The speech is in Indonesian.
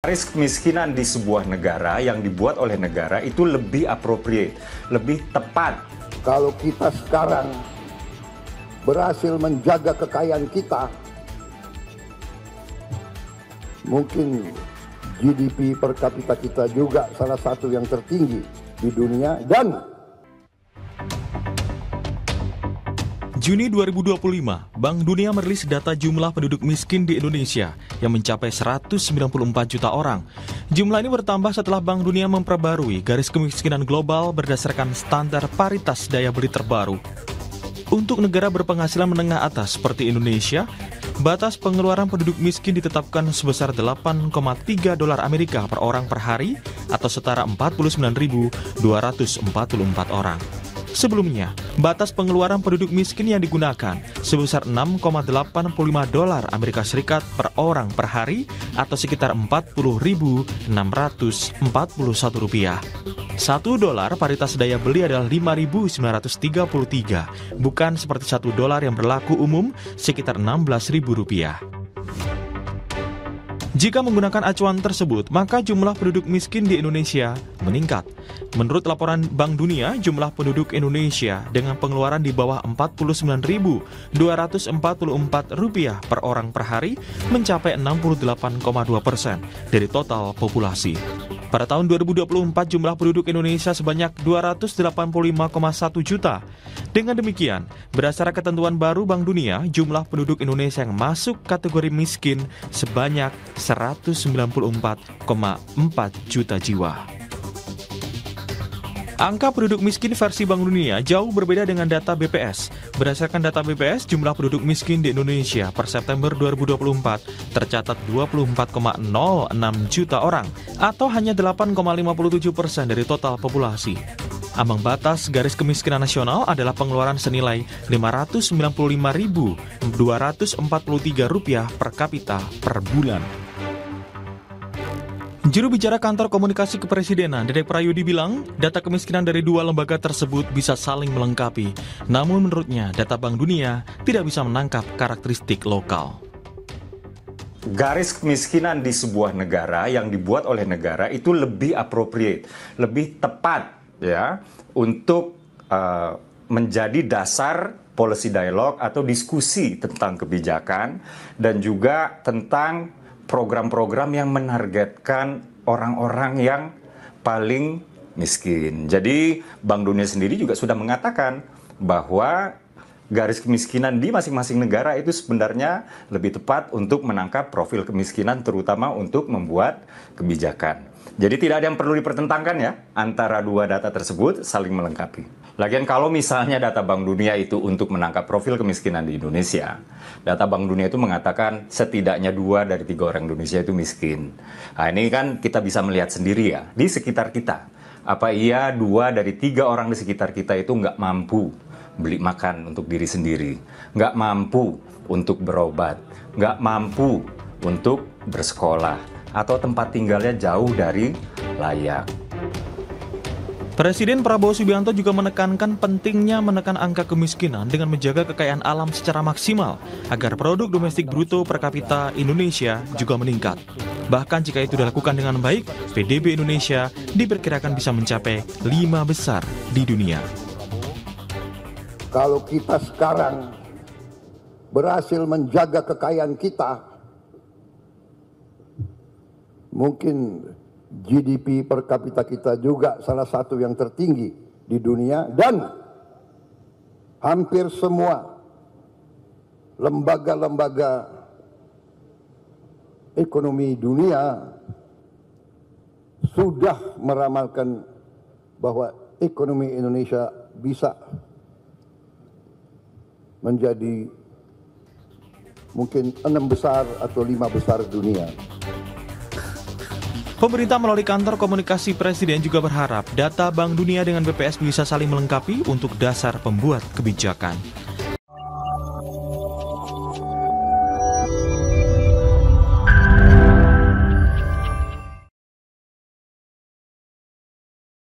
Garis kemiskinan di sebuah negara yang dibuat oleh negara itu lebih appropriate, lebih tepat. Kalau kita sekarang berhasil menjaga kekayaan kita, mungkin GDP per kapita kita juga salah satu yang tertinggi di dunia. Dan Juni 2025, Bank Dunia merilis data jumlah penduduk miskin di Indonesia yang mencapai 194 juta orang. Jumlah ini bertambah setelah Bank Dunia memperbarui garis kemiskinan global berdasarkan standar paritas daya beli terbaru. Untuk negara berpenghasilan menengah atas seperti Indonesia, batas pengeluaran penduduk miskin ditetapkan sebesar 8,3 dolar Amerika per orang per hari atau setara 49.244 orang. Sebelumnya, batas pengeluaran penduduk miskin yang digunakan sebesar 6,85 dolar Amerika Serikat per orang per hari atau sekitar 40.641 rupiah. 1 dolar paritas daya beli adalah 5.933, bukan seperti 1 dolar yang berlaku umum sekitar 16.000 rupiah. Jika menggunakan acuan tersebut, maka jumlah penduduk miskin di Indonesia meningkat. Menurut laporan Bank Dunia, jumlah penduduk Indonesia dengan pengeluaran di bawah Rp49.244 per orang per hari mencapai 68,2% dari total populasi. Pada tahun 2024, jumlah penduduk Indonesia sebanyak 285,1 juta. Dengan demikian, berdasarkan ketentuan baru Bank Dunia, jumlah penduduk Indonesia yang masuk kategori miskin sebanyak 194,4 juta jiwa. Angka penduduk miskin versi Bank Dunia jauh berbeda dengan data BPS. Berdasarkan data BPS, jumlah penduduk miskin di Indonesia per September 2024 tercatat 24,06 juta orang atau hanya 8,57% dari total populasi. Ambang batas garis kemiskinan nasional adalah pengeluaran senilai Rp595.243 per kapita per bulan. Juru bicara Kantor Komunikasi Kepresidenan, Dedek Prayudi bilang, data kemiskinan dari dua lembaga tersebut bisa saling melengkapi. Namun menurutnya, data Bank Dunia tidak bisa menangkap karakteristik lokal. Garis kemiskinan di sebuah negara yang dibuat oleh negara itu lebih appropriate, lebih tepat ya untuk menjadi dasar policy dialog atau diskusi tentang kebijakan dan juga tentang program-program yang menargetkan orang-orang yang paling miskin. Jadi Bank Dunia sendiri juga sudah mengatakan bahwa garis kemiskinan di masing-masing negara itu sebenarnya lebih tepat untuk menangkap profil kemiskinan, terutama untuk membuat kebijakan. Jadi tidak ada yang perlu dipertentangkan ya, antara dua data tersebut saling melengkapi. Lagian kalau misalnya data Bank Dunia itu untuk menangkap profil kemiskinan di Indonesia, data Bank Dunia itu mengatakan setidaknya 2 dari 3 orang Indonesia itu miskin. Nah ini kan kita bisa melihat sendiri ya, di sekitar kita. Apa iya 2 dari 3 orang di sekitar kita itu nggak mampu beli makan untuk diri sendiri, nggak mampu untuk berobat, nggak mampu untuk bersekolah, atau tempat tinggalnya jauh dari layak. Presiden Prabowo Subianto juga menekankan pentingnya menekan angka kemiskinan dengan menjaga kekayaan alam secara maksimal agar produk domestik bruto per kapita Indonesia juga meningkat. Bahkan jika itu dilakukan dengan baik, PDB Indonesia diperkirakan bisa mencapai 5 besar di dunia. kalau kita sekarang berhasil menjaga kekayaan kita, mungkin GDP per kapita kita juga salah satu yang tertinggi di dunia, dan hampir semua lembaga-lembaga ekonomi dunia sudah meramalkan bahwa ekonomi Indonesia bisa menjadi mungkin 6 besar atau 5 besar dunia. Pemerintah melalui Kantor Komunikasi Presiden juga berharap data Bank Dunia dengan BPS bisa saling melengkapi untuk dasar pembuat kebijakan.